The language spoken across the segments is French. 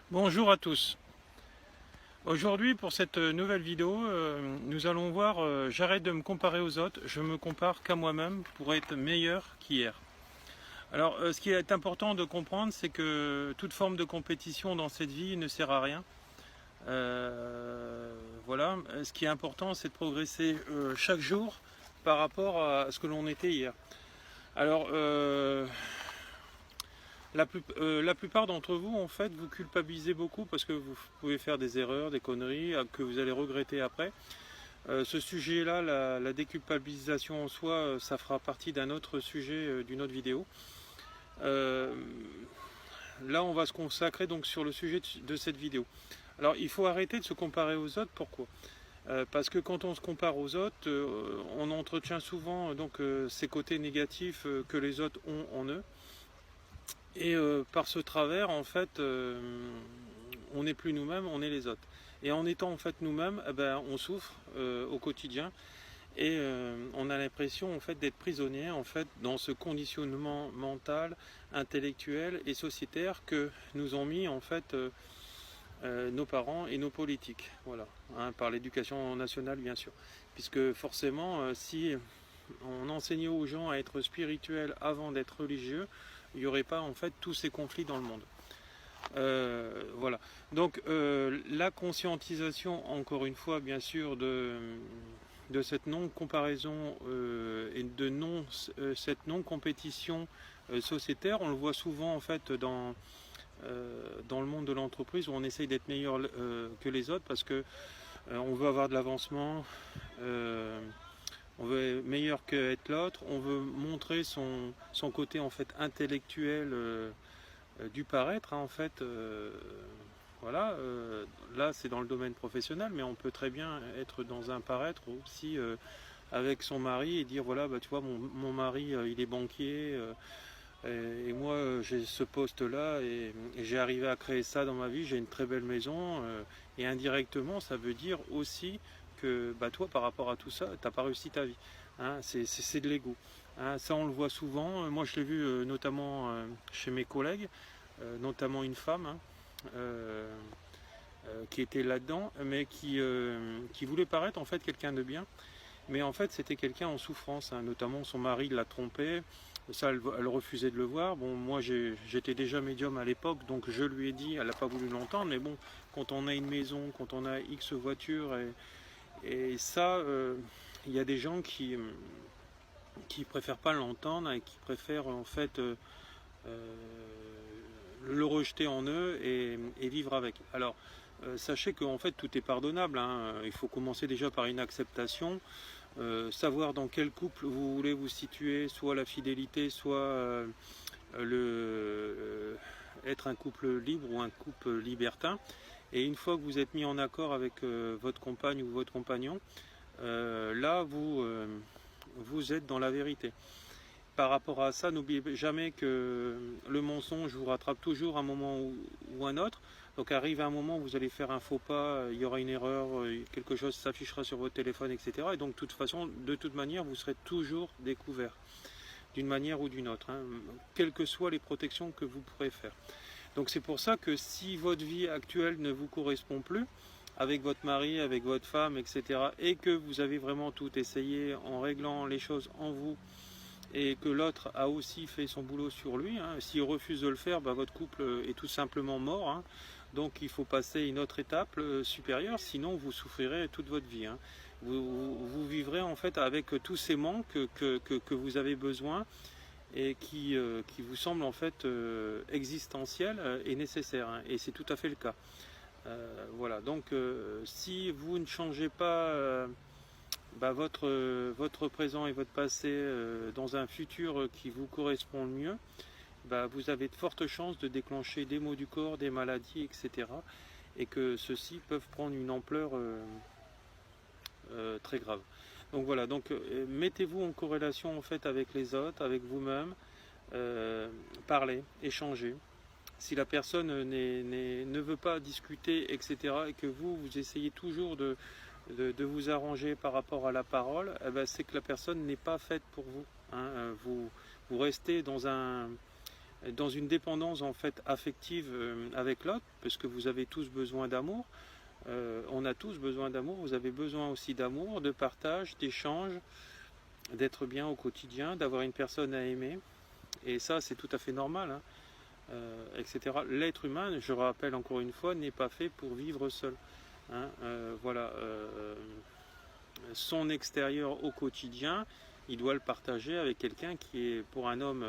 Bonjour à tous. Aujourd'hui pour cette nouvelle vidéo, nous allons voir, j'arrête de me comparer aux autres, je me compare qu'à moi-même pour être meilleur qu'hier. Alors ce qui est important de comprendre, c'est que toute forme de compétition dans cette vie ne sert à rien. Voilà, ce qui est important, c'est de progresser chaque jour par rapport à ce que l'on était hier. Alors la plupart d'entre vous, en fait, vous culpabilisez beaucoup parce que vous pouvez faire des erreurs, des conneries que vous allez regretter après. Ce sujet-là, la déculpabilisation en soi, ça fera partie d'un autre sujet, d'une autre vidéo. Euh, Là, on va se consacrer donc sur le sujet de cette vidéo. Alors, il faut arrêter de se comparer aux autres. Pourquoi? Parce que quand on se compare aux autres, on entretient souvent ces côtés négatifs que les autres ont en eux. Et par ce travers, en fait, on n'est plus nous-mêmes, on est les autres. Et en étant en fait nous-mêmes, eh ben, on souffre au quotidien et on a l'impression en fait d'être prisonnier en fait dans ce conditionnement mental, intellectuel et sociétaire que nous ont mis en fait nos parents et nos politiques. Voilà, hein, par l'éducation nationale bien sûr, puisque forcément, si on enseignait aux gens à être spirituels avant d'être religieux, il n'y aurait pas en fait tous ces conflits dans le monde. Voilà. Donc la conscientisation, encore une fois, bien sûr, de cette non-comparaison et de cette non-compétition sociétaire, on le voit souvent en fait dans le monde de l'entreprise où on essaye d'être meilleur que les autres parce que on veut avoir de l'avancement. On veut être meilleur qu'être l'autre, on veut montrer son côté en fait intellectuel du paraître, hein, en fait. Voilà, là c'est dans le domaine professionnel, mais on peut très bien être dans un paraître aussi avec son mari et dire voilà, bah, tu vois, mon mari il est banquier et moi j'ai ce poste-là et j'ai arrivé à créer ça dans ma vie, j'ai une très belle maison et indirectement ça veut dire aussi que bah, toi par rapport à tout ça, t'as pas réussi ta vie. Hein, c'est de l'ego. Hein, ça on le voit souvent. Moi je l'ai vu notamment chez mes collègues, notamment une femme. Hein, euh, qui était là-dedans, mais qui voulait paraître en fait quelqu'un de bien, mais en fait c'était quelqu'un en souffrance, hein. Notamment son mari l'a trompée, ça elle refusait de le voir. Bon, moi j'étais déjà médium à l'époque, donc je lui ai dit, elle n'a pas voulu l'entendre, mais bon, quand on a une maison, quand on a X voitures, et ça, il y a des gens qui préfèrent pas l'entendre et qui préfèrent en fait le rejeter en eux et vivre avec. Alors, sachez qu'en fait tout est pardonnable, hein. Il faut commencer déjà par une acceptation, savoir dans quel couple vous voulez vous situer, soit la fidélité, soit être un couple libre ou un couple libertin. Et une fois que vous êtes mis en accord avec votre compagne ou votre compagnon, là vous êtes dans la vérité. Par rapport à ça, n'oubliez jamais que le mensonge vous rattrape toujours à un moment ou un autre. Donc arrive un moment où vous allez faire un faux pas, il y aura une erreur, quelque chose s'affichera sur votre téléphone, etc. Et donc de toute manière, vous serez toujours découvert, d'une manière ou d'une autre, hein, quelles que soient les protections que vous pourrez faire. Donc c'est pour ça que si votre vie actuelle ne vous correspond plus, avec votre mari, avec votre femme, etc., et que vous avez vraiment tout essayé en réglant les choses en vous, et que l'autre a aussi fait son boulot sur lui, hein. S'il refuse de le faire, bah, votre couple est tout simplement mort, hein. Donc il faut passer une autre étape supérieure, sinon vous souffrirez toute votre vie, hein. Vous vivrez en fait avec tous ces manques que vous avez besoin et qui vous semblent en fait existentiels et nécessaires, hein. Et c'est tout à fait le cas. Voilà, donc si vous ne changez pas bah, votre présent et votre passé dans un futur qui vous correspond le mieux, bah, vous avez de fortes chances de déclencher des maux du corps, des maladies, etc. Et que ceux-ci peuvent prendre une ampleur très grave. Donc voilà, donc mettez-vous en corrélation en fait avec les autres, avec vous-même, parlez, échangez. Si la personne ne veut pas discuter, etc., et que vous essayez toujours de vous arranger par rapport à la parole, eh ben, c'est que la personne n'est pas faite pour vous, hein. Vous restez dans une dépendance en fait affective avec l'autre, parce que vous avez tous besoin d'amour. On a tous besoin d'amour, vous avez besoin aussi d'amour, de partage, d'échange, d'être bien au quotidien, d'avoir une personne à aimer. Et ça, c'est tout à fait normal, hein, etc. L'être humain, je rappelle encore une fois, n'est pas fait pour vivre seul. Hein, voilà, son extérieur au quotidien, il doit le partager avec quelqu'un qui est pour un homme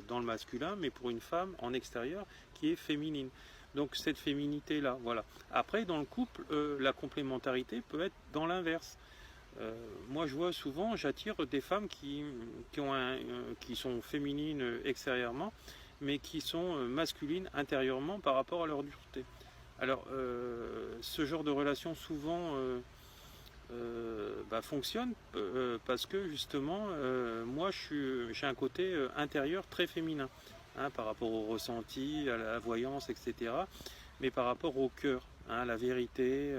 dans le masculin, mais pour une femme en extérieur qui est féminine. Donc cette féminité-là, voilà. Après, dans le couple, la complémentarité peut être dans l'inverse. Moi, je vois souvent, j'attire des femmes qui sont féminines extérieurement, mais qui sont masculines intérieurement par rapport à leur dureté. Alors, ce genre de relation souvent fonctionne parce que justement, moi, j'ai un côté intérieur très féminin, hein, par rapport au ressenti, à la voyance, etc. Mais par rapport au cœur, hein, à la vérité,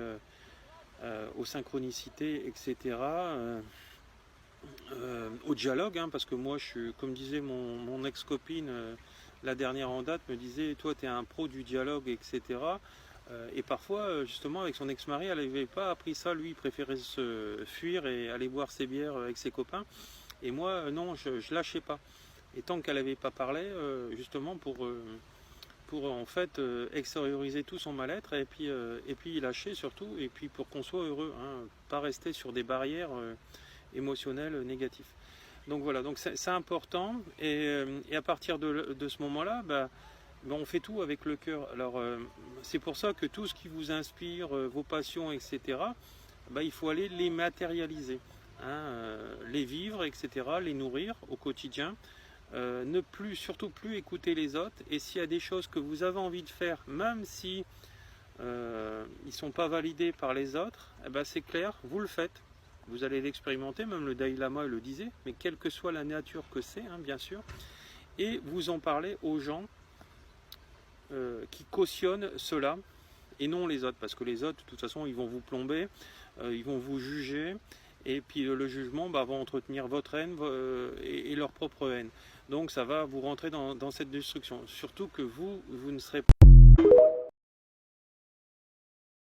aux synchronicités, etc. Au dialogue, hein, parce que moi, comme disait mon ex-copine, la dernière en date, me disait, toi, tu es un pro du dialogue, etc. Et parfois, justement, avec son ex-mari, elle n'avait pas appris ça. Lui, il préférait se fuir et aller boire ses bières avec ses copains. Et moi, non, je lâchais pas. Et tant qu'elle n'avait pas parlé, justement, pour en fait extérioriser tout son mal-être et puis lâcher surtout, et puis pour qu'on soit heureux, hein, pas rester sur des barrières émotionnelles négatives. Donc voilà, donc c'est important, et à partir de ce moment-là, on fait tout avec le cœur. Alors c'est pour ça que tout ce qui vous inspire, vos passions, etc., il faut aller les matérialiser, hein, les vivre, etc., les nourrir au quotidien. Surtout plus écouter les autres, et s'il y a des choses que vous avez envie de faire, même si ils ne sont pas validés par les autres, c'est clair, vous le faites, vous allez l'expérimenter, même le Dalai Lama le disait, mais quelle que soit la nature que c'est, hein, bien sûr, et vous en parlez aux gens qui cautionnent cela, et non les autres, parce que les autres, de toute façon, ils vont vous plomber, ils vont vous juger, et puis le jugement va entretenir votre haine et leur propre haine. Donc ça va vous rentrer dans cette destruction. Surtout que vous ne serez pas